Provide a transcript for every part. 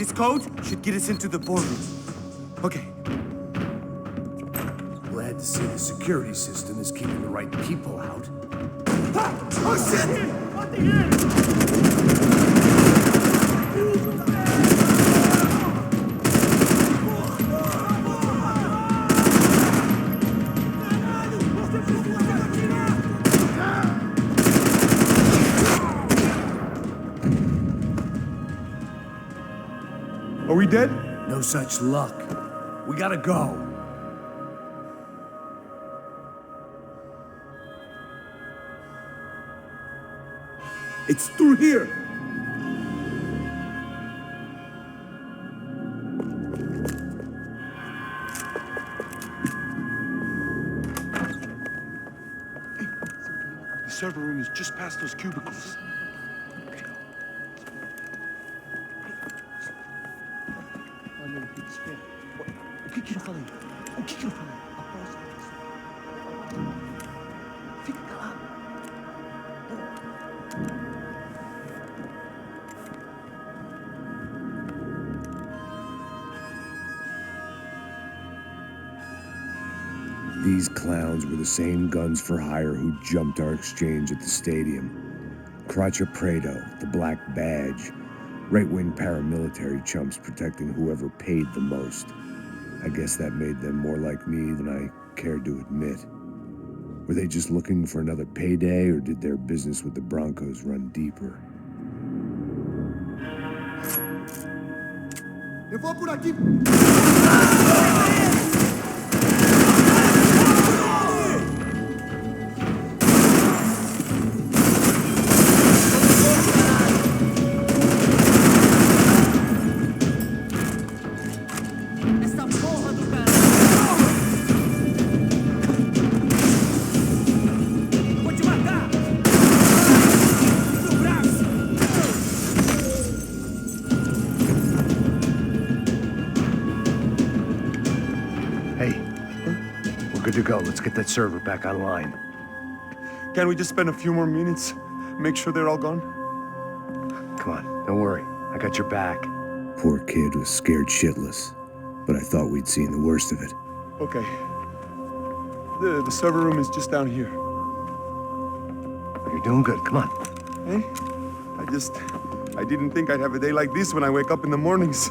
This code should get us into the boardroom. Okay. Glad to see the security system is keeping the right people out. Ah! Oh, shit! Are we dead? No such luck. We gotta go. It's through here. Hey, the server room is just past those cubicles. O que eu falei? O que eu falei? Após isso. Fica calado. These clowns were the same guns for hire who jumped our exchange at the stadium. Craccia Prado, the Black Badge, right-wing paramilitary chumps protecting whoever paid the most. I guess that made them more like me than I cared to admit. Were they just looking for another payday, or did their business with the Broncos run deeper? Eu vou por aqui. Good to go. Let's get that server back online. Can't we just spend a few more minutes? Make sure they're all gone? Come on, don't worry. I got your back. Poor kid was scared shitless, but I thought we'd seen the worst of it. Okay. The server room is just down here. You're doing good. Come on. Hey? I didn't think I'd have a day like this when I wake up in the mornings.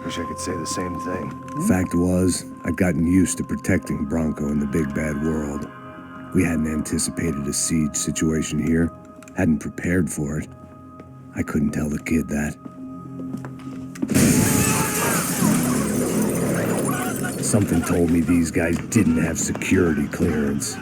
Wish I could say the same thing. Fact was, I'd gotten used to protecting Bronco in the big bad world. We hadn't anticipated a siege situation here, hadn't prepared for it. I couldn't tell the kid that. Something told me these guys didn't have security clearance.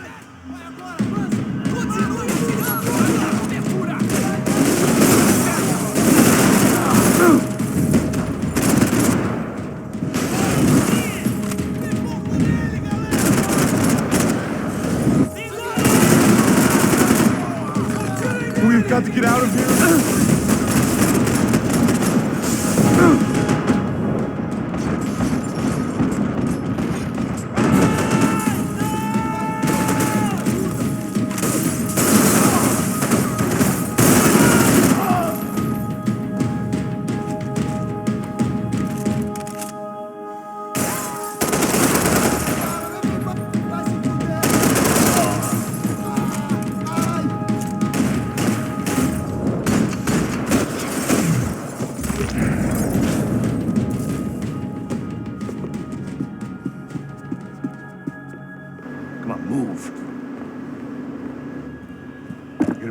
We've got to get out of here.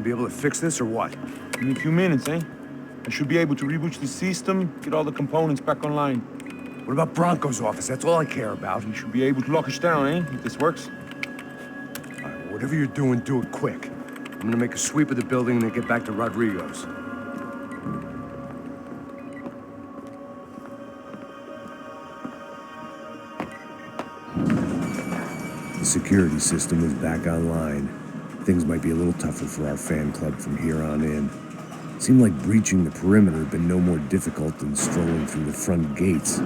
Be able to fix this or what? In a few minutes, eh? I should be able to reboot the system, get all the components back online. What about Bronco's office? That's all I care about. We should be able to lock us down, eh? If this works. All right, whatever you're doing, do it quick. I'm gonna make a sweep of the building and then get back to Rodrigo's. The security system was back online. Things might be a little tougher for our fan club from here on in. Seemed like breaching the perimeter had been no more difficult than strolling through the front gates.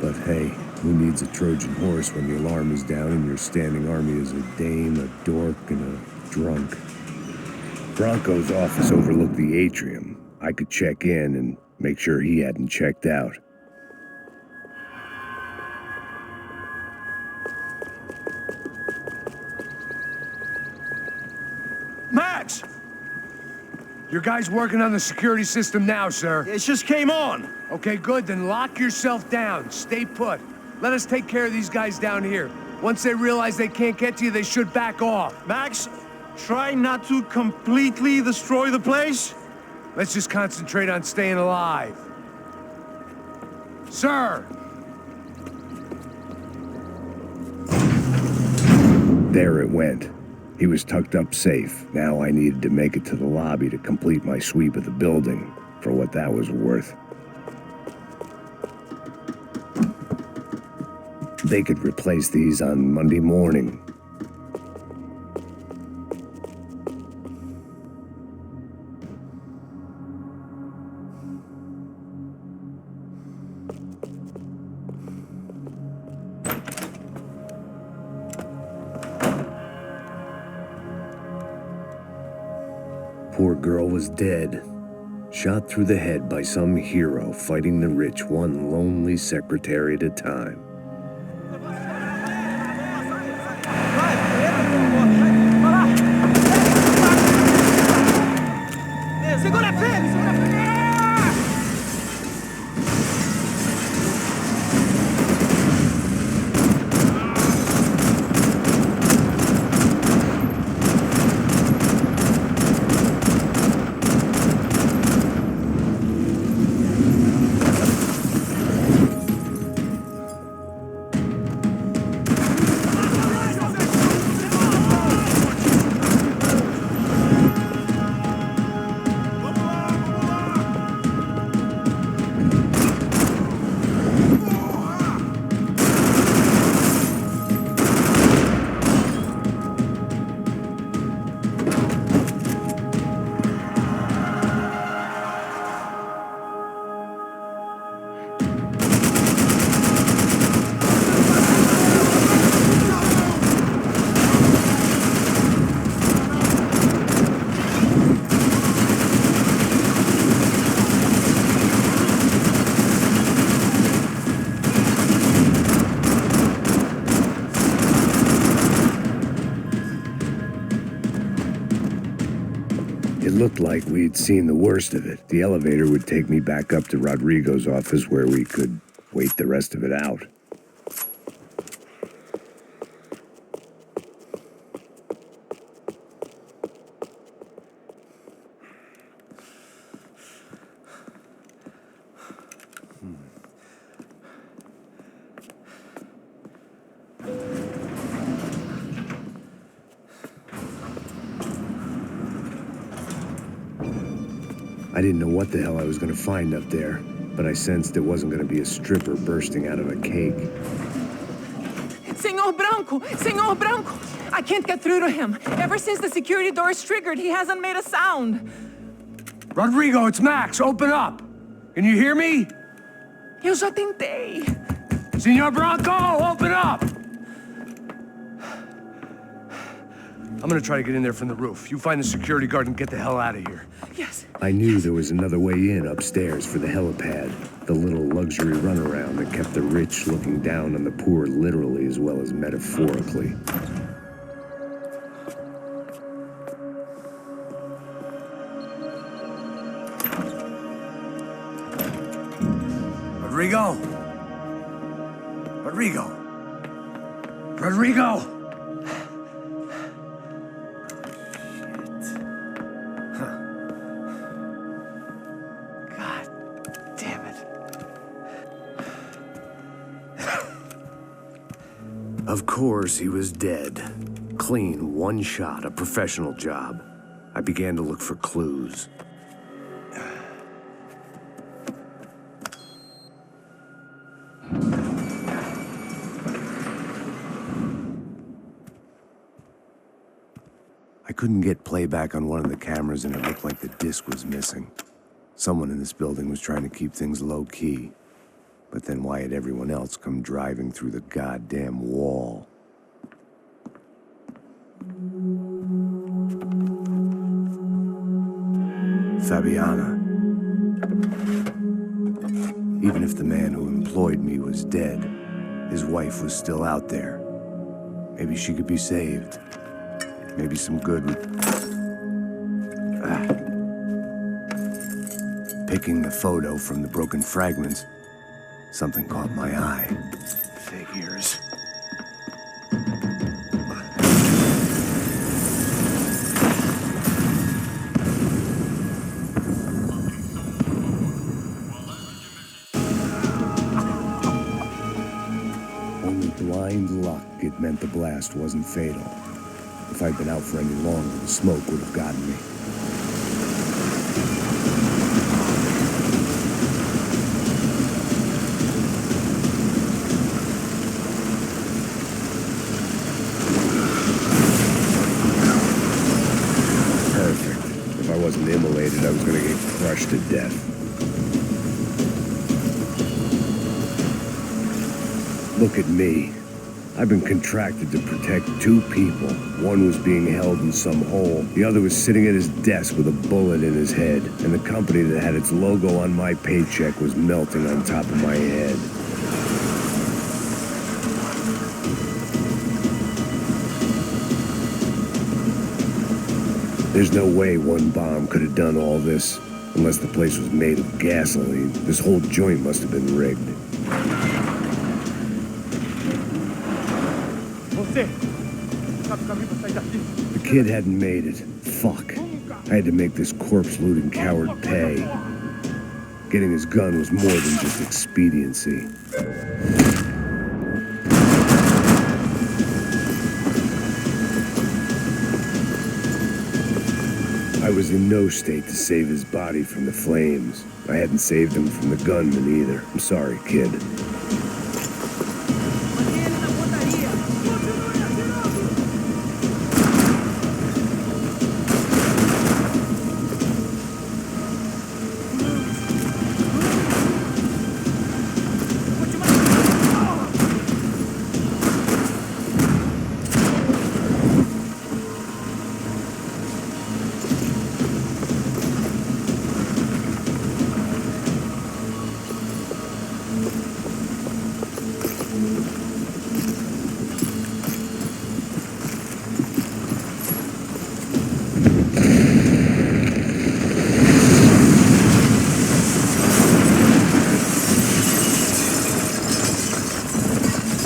But hey, who needs a Trojan horse when the alarm is down and your standing army is a dame, a dork, and a drunk? Bronco's office overlooked the atrium. I could check in and make sure he hadn't checked out. Max! Your guy's working on the security system now, sir. It just came on. Okay, good, then lock yourself down. Stay put. Let us take care of these guys down here. Once they realize they can't get to you, they should back off. Max, try not to completely destroy the place. Let's just concentrate on staying alive. Sir! There it went. He was tucked up safe. Now I needed to make it to the lobby to complete my sweep of the building, for what that was worth. They could replace these on Monday morning. Poor girl was dead, shot through the head by some hero fighting the rich one lonely secretary at a time. It looked like we'd seen the worst of it. The elevator would take me back up to Rodrigo's office where we could wait the rest of it out. I didn't know what the hell I was going to find up there, but I sensed it wasn't going to be a stripper bursting out of a cake. Senor Branco, I can't get through to him. Ever since the security door is triggered, he hasn't made a sound. Rodrigo, it's Max. Open up. Can you hear me? Eu já tentei. Senor Branco, open up! I'm gonna try to get in there from the roof. You find the security guard and get the hell out of here. Yes. I knew there was another way in upstairs for the helipad, the little luxury runaround that kept the rich looking down on the poor literally as well as metaphorically. Rodrigo? Rodrigo? Rodrigo? Of course, he was dead. Clean, one shot, a professional job. I began to look for clues. I couldn't get playback on one of the cameras and it looked like the disc was missing. Someone in this building was trying to keep things low-key. But then why had everyone else come driving through the goddamn wall? Fabiana. Even if the man who employed me was dead, his wife was still out there. Maybe she could be saved. Maybe some good would... Picking the photo from the broken fragments, something caught my eye. Figures. Only blind luck it meant the blast wasn't fatal. If I'd been out for any longer, the smoke would have gotten me. Perfect. If I wasn't immolated, I was gonna get crushed to death. Look at me. I've been contracted to protect two people. One was being held in some hole. The other was sitting at his desk with a bullet in his head. And the company that had its logo on my paycheck was melting on top of my head. There's no way one bomb could have done all this. Unless the place was made of gasoline. This whole joint must have been rigged. The kid hadn't made it. Fuck. I had to make this corpse-looting coward pay. Getting his gun was more than just expediency. I was in no state to save his body from the flames. I hadn't saved him from the gunman either. I'm sorry, kid.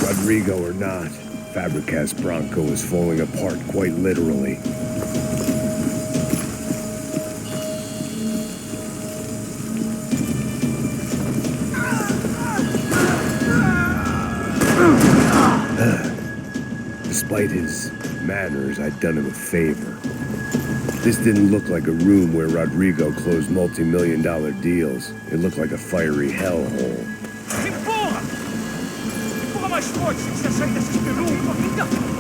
Rodrigo or not, Fabricas Bronco is falling apart quite literally. Despite his manners, I'd done him a favor. This didn't look like a room where Rodrigo closed multi-million-dollar deals. It looked like a fiery hellhole. Mais forte, se você sair dessa espelunca, ainda...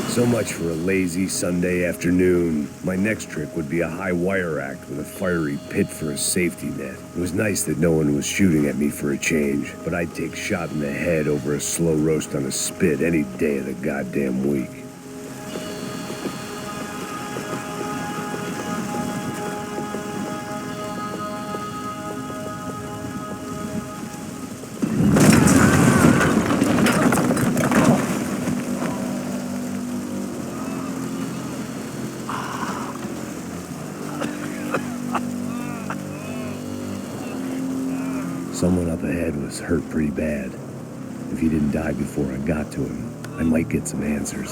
So much for a lazy Sunday afternoon. My next trick would be a high wire act with a fiery pit for a safety net. It was nice that no one was shooting at me for a change, but I'd take shot in the head over a slow roast on a spit any day of the goddamn week. Someone up ahead was hurt pretty bad. If he didn't die before I got to him, I might get some answers.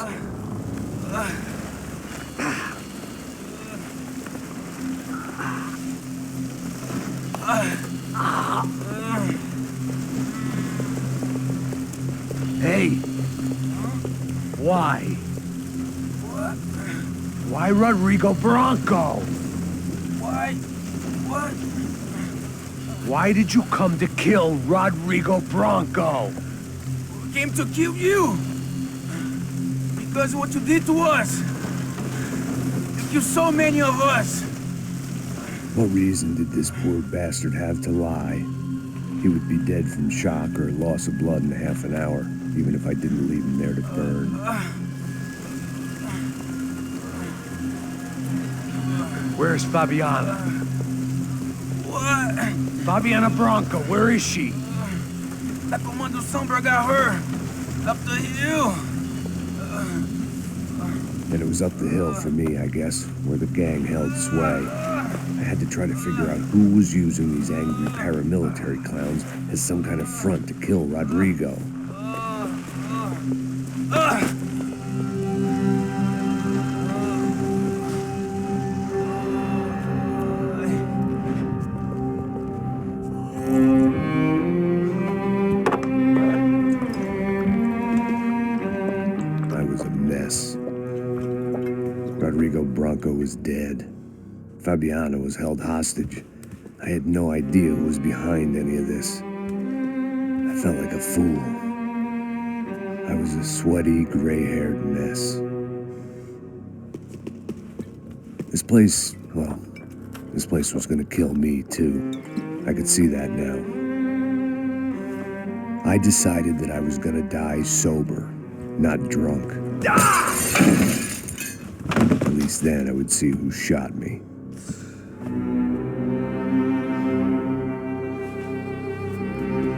Why? Why Rodrigo Bronco? Why? What? Why did you come to kill Rodrigo Bronco? We came to kill you. Because of what you did to us. You killed so many of us. What reason did this poor bastard have to lie? He would be dead from shock or loss of blood in half an hour, even if I didn't leave him there to burn. Where's Fabiana? What? Fabiana Bronco, where is she? That Comando Sombra got her. Up the hill. And it was up the hill for me, I guess, where the gang held sway. I had to try to figure out who was using these angry paramilitary clowns as some kind of front to kill Rodrigo. I was a mess. Rodrigo Bronco was dead. Fabiana was held hostage. I had no idea who was behind any of this. I felt like a fool. I was a sweaty, gray-haired mess. This place was gonna kill me, too. I could see that now. I decided that I was gonna die sober, not drunk. At least then I would see who shot me.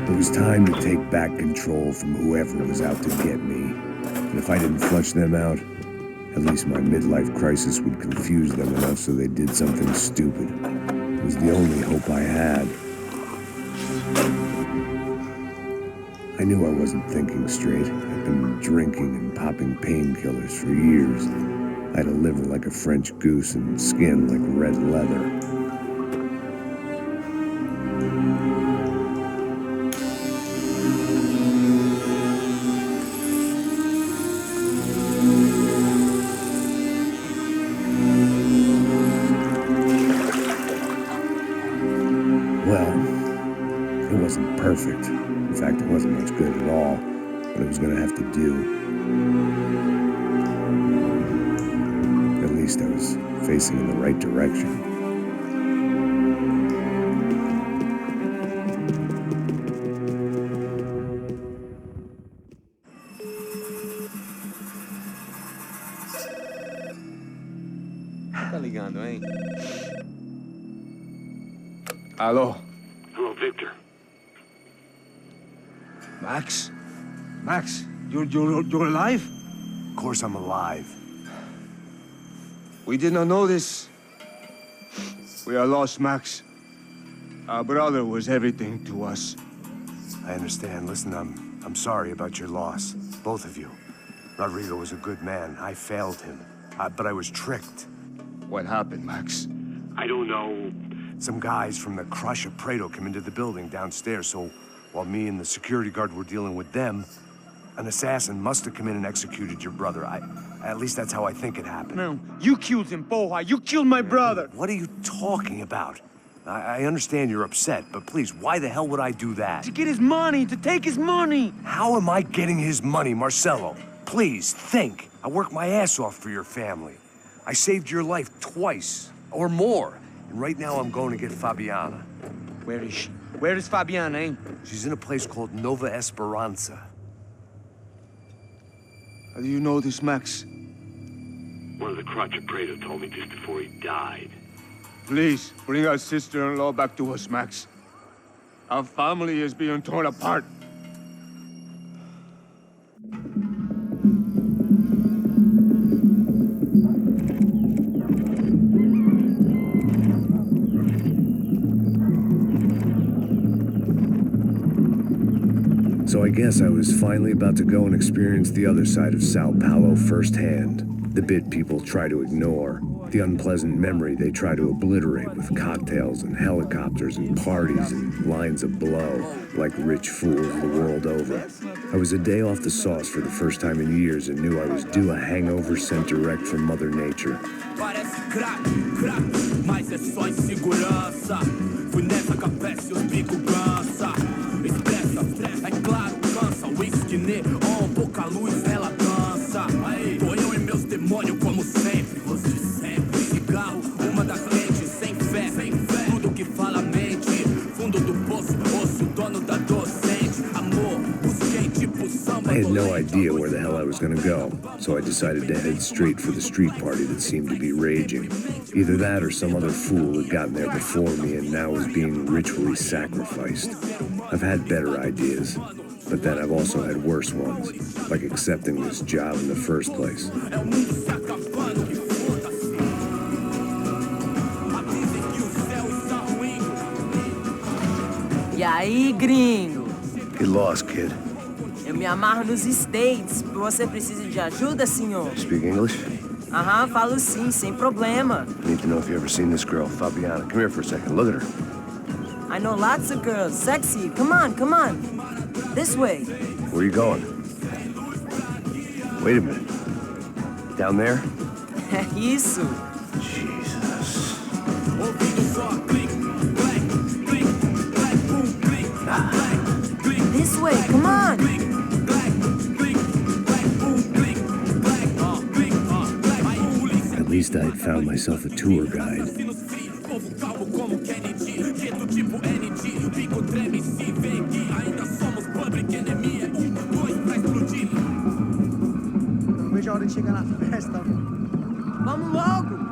It was time to take back control from whoever was out to get me. And if I didn't flush them out, at least my midlife crisis would confuse them enough so they did something stupid. It was the only hope I had. I knew I wasn't thinking straight. I'd been drinking and popping painkillers for years. I had a liver like a French goose and skin like red leather. Well, it wasn't perfect. In fact, it wasn't much good at all, but it was gonna have to do. At least I was facing in the right direction. Tá ligando, hein? Hello? Hello, Victor. Max? Max, you're alive? Of course I'm alive. We did not know this. We are lost, Max. Our brother was everything to us. I understand. Listen, I'm sorry about your loss. Both of you. Rodrigo was a good man. I failed him. But I was tricked. What happened, Max? I don't know. Some guys from the Crush of Prado came into the building downstairs, so while me and the security guard were dealing with them, an assassin must have come in and executed your brother. At least that's how I think it happened. No, you killed him, Poja. You killed my brother. What are you talking about? I understand you're upset, but please, why the hell would I do that? To get his money, to take his money. How am I getting his money, Marcelo? Please, think. I worked my ass off for your family. I saved your life twice, or more. And right now I'm going to get Fabiana. Where is she? Where is Fabiana, eh? She's in a place called Nova Esperanza. How do you know this, Max? One of the Crotch of Prado told me just before he died. Please, bring our sister-in-law back to us, Max. Our family is being torn apart. So I guess I was finally about to go and experience the other side of Sao Paulo firsthand. The bit people try to ignore. the unpleasant memory they try to obliterate with cocktails and helicopters and parties and lines of blow, like rich fools the world over. I was a day off the sauce for the first time in years and knew I was due a hangover sent direct from Mother Nature. Parece crack, mas é só insegurança. Fui nessa capeste, os bico cansa. Expressa, é claro, cansa. Whisky neon, pouca luz, ela dança. Tô eu e meus demônios como sempre. Os de sempre. Cigarro, uma das quentes, sem fé. Tudo que fala mente. Fundo do poço, osso, dono da docente. Amor, busquei tipo samba. I had no idea where the hell I was gonna go, so I decided to head straight for the street party that seemed to be raging. Either that or some other fool had gotten there before me and now was being ritually sacrificed. I've had better ideas, but then I've also had worse ones, like accepting this job in the first place. E aí, gringo? Get lost, kid. Eu me amarro nos States. Você precisa de ajuda, senhor? Speak English? Aham, falo sim, sem problema. I need to know if you ever seen this girl, Fabiana. Come here for a second. Look at her. I know lots of girls. Sexy. Come on. This way. Where are you going? Wait a minute. Down there? É isso. Jesus. This way, come on. At least I'd found myself a tour guide. Não vejo a hora de chegar na festa. Vamos logo.